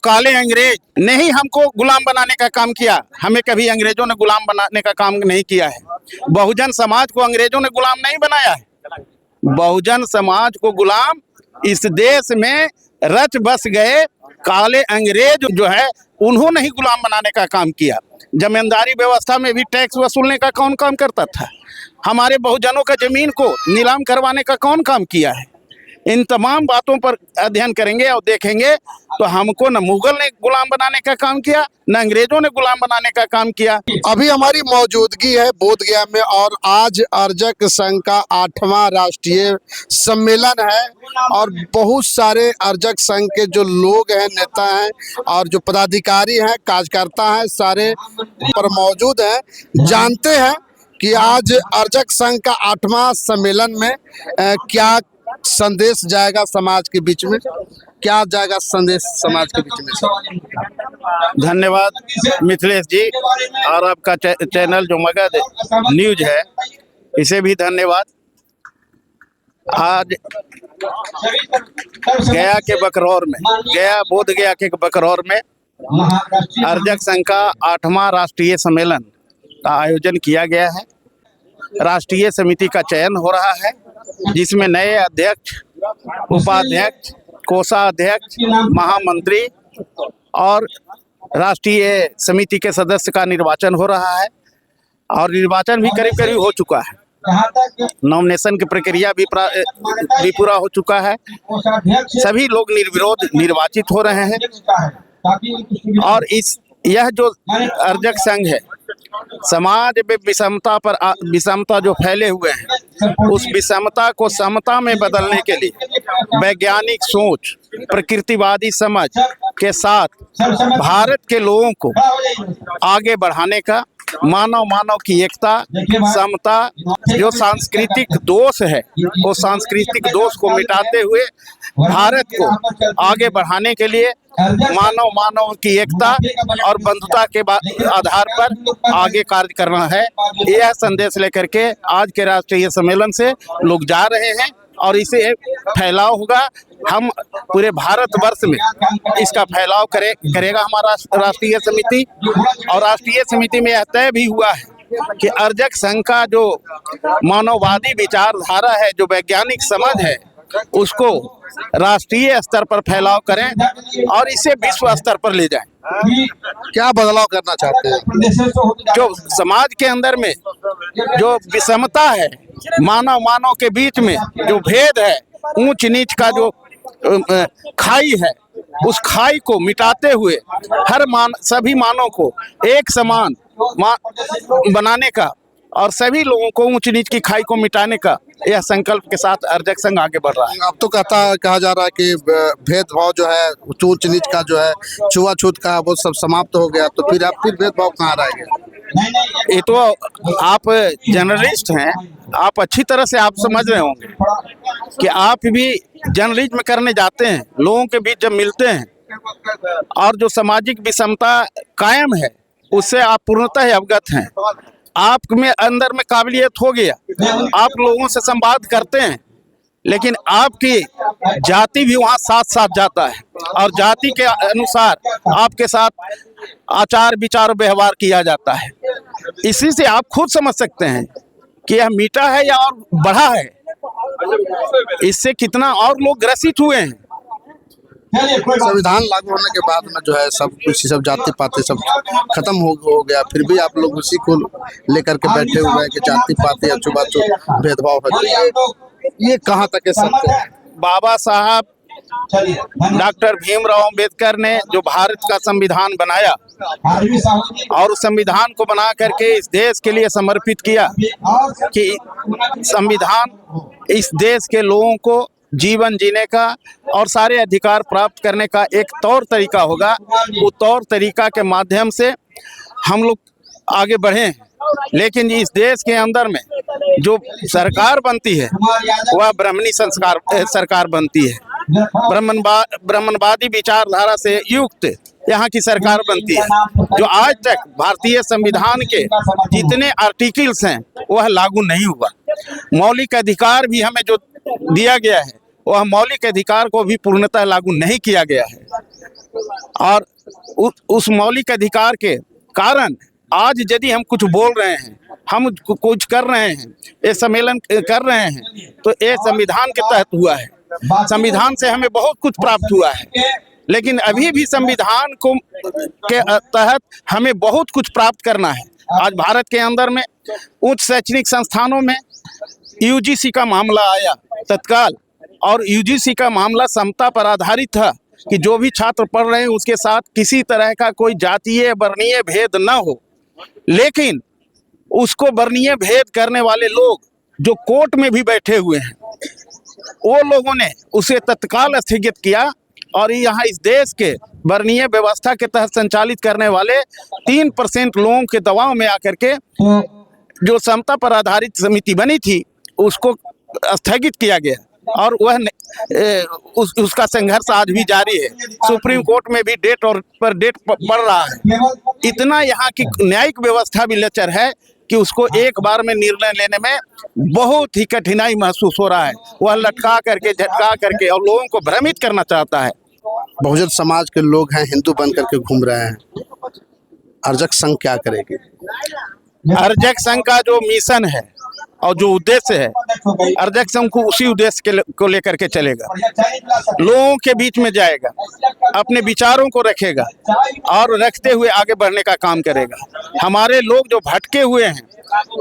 काले अंग्रेज ने ही हमको गुलाम बनाने का काम किया, हमें कभी अंग्रेजों ने गुलाम बनाने का काम नहीं किया है। बहुजन समाज को अंग्रेजों ने गुलाम नहीं बनाया है। बहुजन समाज को गुलाम इस देश में रच बस गए काले अंग्रेज जो है उन्होंने ही गुलाम बनाने का काम किया। जमींदारी व्यवस्था में भी टैक्स वसूलने का कौन काम करता था? हमारे बहुजनों का जमीन को नीलाम करवाने का कौन काम किया है? इन तमाम बातों पर अध्ययन करेंगे और देखेंगे तो हमको न मुगल ने गुलाम बनाने का काम किया, न अंग्रेजों ने गुलाम बनाने का काम किया। अभी हमारी मौजूदगी है बोधगया में और आज अर्जक संघ का 8वां राष्ट्रीय सम्मेलन है और बहुत सारे अर्जक संघ के जो लोग हैं, नेता हैं और जो पदाधिकारी हैं, कार्यकर्ता हैं, सारे पर मौजूद हैं। जानते हैं कि आज अर्जक संघ का 8वां सम्मेलन में क्या संदेश जाएगा समाज के बीच में, क्या जाएगा संदेश समाज के बीच में? धन्यवाद मिथिलेश जी, और आपका चैनल जो मगध न्यूज है इसे भी धन्यवाद। आज गया के बकरौर में, बोध गया के बकरौर में अर्जक संघ का 8वां राष्ट्रीय सम्मेलन का आयोजन किया गया है। राष्ट्रीय समिति का चयन हो रहा है जिसमें नए अध्यक्ष, उपाध्यक्ष, कोषाध्यक्ष, महामंत्री और राष्ट्रीय समिति के सदस्य का निर्वाचन हो रहा है और निर्वाचन भी करीब करीब हो चुका है। नॉमिनेशन की प्रक्रिया भी पूरा हो चुका है। सभी लोग निर्विरोध निर्वाचित हो रहे हैं और यह जो अर्जक संघ है, समाज में विषमता जो फैले हुए हैं उस विषमता को समता में बदलने के लिए वैज्ञानिक सोच, प्रकृतिवादी समझ के साथ भारत के लोगों को आगे बढ़ाने का, मानव की एकता, समता, जो सांस्कृतिक दोष है वो सांस्कृतिक दोष को मिटाते हुए भारत को आगे बढ़ाने के लिए मानव की एकता और बंधुता के आधार पर आगे कार्य करना है। यह संदेश लेकर के आज के राष्ट्रीय सम्मेलन से लोग जा रहे हैं और इसे फैलाव होगा। हम पूरे भारतवर्ष में इसका फैलाव करेगा हमारा राष्ट्रीय समिति। और राष्ट्रीय समिति में यह तय भी हुआ है कि अर्जक संघ का जो मानववादी विचारधारा है, जो वैज्ञानिक समझ है, उसको राष्ट्रीय स्तर पर फैलाव करें और इसे विश्व स्तर पर ले जाएं। क्या बदलाव करना चाहते हैं? जो समाज के अंदर में जो विषमता है, मानव के बीच में जो भेद है, ऊंच नीच का जो खाई है, उस खाई को मिटाते हुए सभी मानव को एक समान बनाने का और सभी लोगों को ऊंच नीच की खाई को मिटाने का यह संकल्प के साथ अर्जक संघ आगे बढ़ रहा है। अब तो कहा जा रहा है कि भेदभाव जो है, ऊंच नीच का जो है, छुआछूत का, वो सब समाप्त हो गया, तो फिर भेदभाव कहाँ रह गया? ये तो आप जर्नलिस्ट हैं, आप अच्छी तरह से आप समझ रहे होंगे कि आप भी जर्नलिज्म करने जाते हैं, लोगों के बीच जब मिलते हैं और जो सामाजिक विषमता कायम है उससे आप पूर्णतः अवगत हैं। आप में अंदर में काबिलियत हो गया, आप लोगों से संवाद करते हैं, लेकिन आपकी जाति भी वहाँ साथ जाता है और जाति के अनुसार आपके साथ आचार विचार व्यवहार किया जाता है। इसी से आप खुद समझ सकते हैं कि यह मीठा है या और बढ़ा है, इससे कितना और लोग ग्रसित हुए हैं। संविधान लागू होने के बाद में जो है सब जाति पाति सब खत्म हो गया, फिर भी आप लोग उसी को लेकर के बैठे हुए हैं कि जाति पाति अछूत भेदभाव है। ये कहाँ तक है सत्य है? बाबा साहब डॉक्टर भीमराव अंबेडकर ने जो भारत का संविधान बनाया और उस संविधान को बना करके इस देश के लिए समर्पित किया कि संविधान इस देश के लोगों को जीवन जीने का और सारे अधिकार प्राप्त करने का एक तौर तरीका होगा। वो तौर तरीका के माध्यम से हम लोग आगे बढ़े, लेकिन इस देश के अंदर में जो सरकार बनती है वह ब्राह्मणी सरकार बनती है, ब्राह्मणवादी विचारधारा से युक्त यहाँ की सरकार बनती है, जो आज तक भारतीय संविधान के जितने आर्टिकल्स हैं वह लागू नहीं हुआ। मौलिक अधिकार भी हमें जो दिया गया है वह मौलिक अधिकार को भी पूर्णतः लागू नहीं किया गया है। और उस मौलिक अधिकार के कारण आज यदि हम कुछ बोल रहे हैं, हम कुछ कर रहे हैं, ये सम्मेलन कर रहे हैं, तो ये संविधान के तहत हुआ है। संविधान से हमें बहुत कुछ प्राप्त हुआ है, लेकिन अभी भी संविधान को के तहत हमें बहुत कुछ प्राप्त करना है। आज भारत के अंदर में उच्च शैक्षणिक संस्थानों में यूजीसी का मामला आया तत्काल, और यूजीसी का मामला समता पर आधारित था कि जो भी छात्र पढ़ रहे हैं उसके साथ किसी तरह का कोई जातीय वर्णीय भेद न हो। लेकिन उसको वर्णीय भेद करने वाले लोग जो कोर्ट में भी बैठे हुए हैं, वो लोगों ने उसे तत्काल स्थगित किया, और यहाँ इस देश के वर्णीय व्यवस्था के तहत संचालित करने वाले 3% लोगों के दबाव में आकर के जो समता पर आधारित समिति बनी थी उसको स्थगित किया गया, और वह उसका संघर्ष आज भी जारी है। सुप्रीम कोर्ट में भी डेट पड़ रहा है। इतना यहाँ की न्यायिक व्यवस्था भी लचर है कि उसको एक बार में निर्णय लेने में बहुत ही कठिनाई महसूस हो रहा है। वह लटका करके, झटका करके और लोगों को भ्रमित करना चाहता है। बहुजन समाज के लोग हैं, हिंदू बन करके घूम रहे हैं, अर्जक संघ क्या करेगी? अर्जक संघ का जो मिशन है और जो उद्देश्य है, अर्जक संघ को उसी उद्देश्य को लेकर के चलेगा। लोगों के बीच में जाएगा, अपने विचारों को रखेगा और रखते हुए आगे बढ़ने का काम करेगा। हमारे लोग जो भटके हुए हैं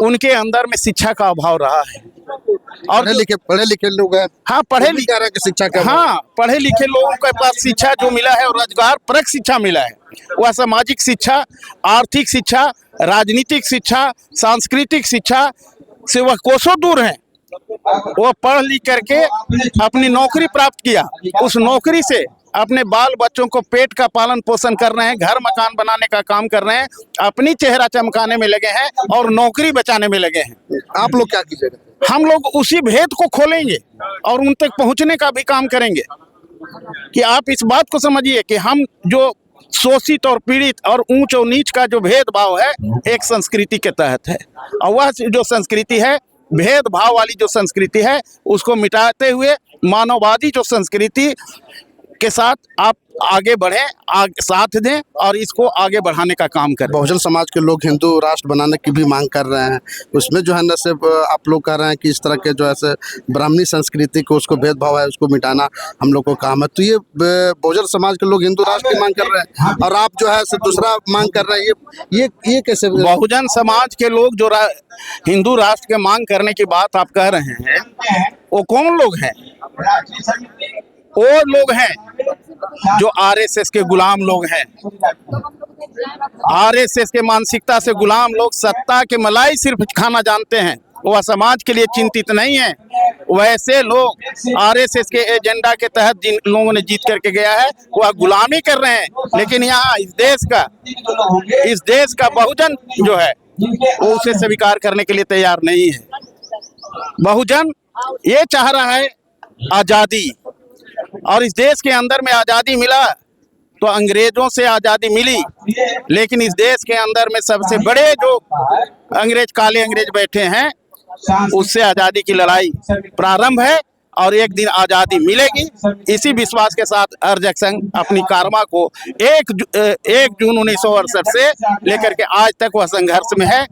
उनके अंदर में शिक्षा का अभाव रहा है, और पढ़े लिखे लोग हैं। हाँ, पढ़े लिखे शिक्षा का, हाँ, पढ़े लिखे लोगों के पास शिक्षा जो मिला है और रोजगार परक शिक्षा मिला है, वह सामाजिक शिक्षा, आर्थिक शिक्षा, राजनीतिक शिक्षा, सांस्कृतिक शिक्षा से वह कोसों दूर हैं। वह पढ़ लिख करके अपनी नौकरी प्राप्त किया, उस नौकरी से अपने बाल बच्चों को पेट का पालन पोषण कर रहे हैं, घर मकान बनाने का काम कर रहे हैं, अपनी चेहरा चमकाने में लगे हैं और नौकरी बचाने में लगे हैं। आप लोग क्या कीजिएगा? हम लोग उसी भेद को खोलेंगे और उन तक पहुंचने का भी काम करेंगे कि आप इस बात को समझिए कि हम जो शोषित और पीड़ित और ऊंच और नीच का जो भेदभाव है एक संस्कृति के तहत है, और वह जो संस्कृति है, भेदभाव वाली जो संस्कृति है, उसको मिटाते हुए मानववादी जो संस्कृति के साथ आप आगे बढ़ें, साथ दें और इसको आगे बढ़ाने का काम करें। बहुजन समाज के लोग हिंदू राष्ट्र बनाने की भी मांग कर रहे हैं। उसमें जो है न सिर्फ आप लोग कह रहे हैं कि इस तरह के जो ऐसे ब्राह्मणी संस्कृति को, उसको भेदभाव है, उसको मिटाना हम लोग को काम है। तो ये बहुजन समाज के लोग हिंदू राष्ट्र की मांग कर रहे हैं और आप जो है दूसरा मांग कर रहे हैं। ये कैसे? बहुजन समाज के लोग जो हिंदू राष्ट्र के मांग करने की बात आप कह रहे हैं, वो कौन लोग हैं? वो लोग हैं जो आरएसएस के गुलाम लोग हैं। आरएसएस के मानसिकता से गुलाम लोग सत्ता के मलाई सिर्फ खाना जानते हैं, वह समाज के लिए चिंतित नहीं है। वैसे लोग आरएसएस के एजेंडा के तहत जिन लोगों ने जीत करके गया है वह गुलामी कर रहे हैं, लेकिन यहाँ इस देश का बहुजन जो है वो उसे स्वीकार करने के लिए तैयार नहीं है। बहुजन ये चाह रहा है आजादी, और इस देश के अंदर में आजादी मिला तो अंग्रेजों से आजादी मिली, लेकिन इस देश के अंदर में सबसे बड़े जो अंग्रेज, काले अंग्रेज बैठे हैं, उससे आजादी की लड़ाई प्रारंभ है और एक दिन आजादी मिलेगी। इसी विश्वास के साथ अर्जक संघ अपनी कारमा को 1 जून 1968 से लेकर के आज तक वह संघर्ष में है,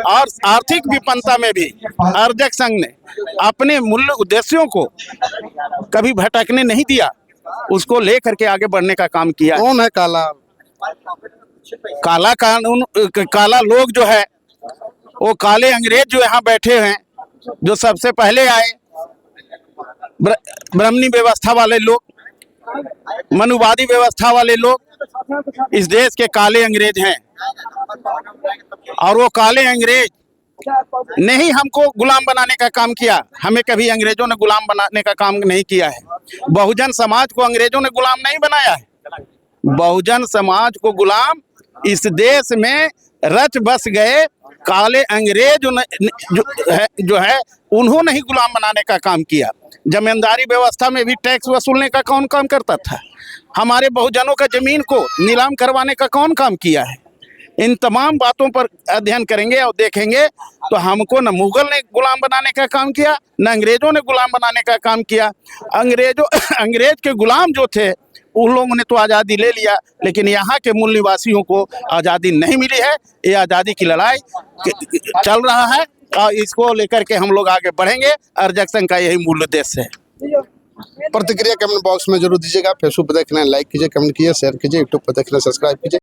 और आर्थिक विपन्नता में भी अर्जक संघ ने अपने मूल्य उद्देश्यों को कभी भटकने नहीं दिया, उसको लेकर के आगे बढ़ने का काम किया। कौन है काला? काला कानून, काला लोग जो है वो काले अंग्रेज जो यहाँ बैठे हैं, जो सबसे पहले आए, ब्राह्मणी व्यवस्था वाले लोग, मनुवादी व्यवस्था वाले लोग इस देश के काले अंग्रेज हैं। और वो काले अंग्रेज ने ही हमको गुलाम बनाने का काम किया, हमें कभी अंग्रेजों ने गुलाम बनाने का काम नहीं किया है। बहुजन समाज को अंग्रेजों ने गुलाम नहीं बनाया है। बहुजन समाज को गुलाम इस देश में रच बस गए काले अंग्रेज जो है उन्होंने ही गुलाम बनाने का काम किया। जमींदारी व्यवस्था में भी टैक्स वसूलने का कौन काम करता था? हमारे बहुजनों का जमीन को नीलाम करवाने का कौन काम किया है? इन तमाम बातों पर अध्ययन करेंगे और देखेंगे तो हमको न मुगल ने गुलाम बनाने का काम किया, न अंग्रेजों ने गुलाम बनाने का काम किया। अंग्रेज के गुलाम जो थे उन लोगों ने तो आज़ादी ले लिया, लेकिन यहाँ के मूल निवासियों को आज़ादी नहीं मिली है। ये आज़ादी की लड़ाई चल रहा है और इसको लेकर के हम लोग आगे बढ़ेंगे। आरजक संघ का यही मूल उद्देश्य है। प्रतिक्रिया कमेंट बॉक्स में जरूर दीजिएगा। फेसबुक पर देखना है लाइक कीजिए, कमेंट कीजिए, शेयर कीजिए, यूट्यूब पर देखना सब्सक्राइब कीजिए।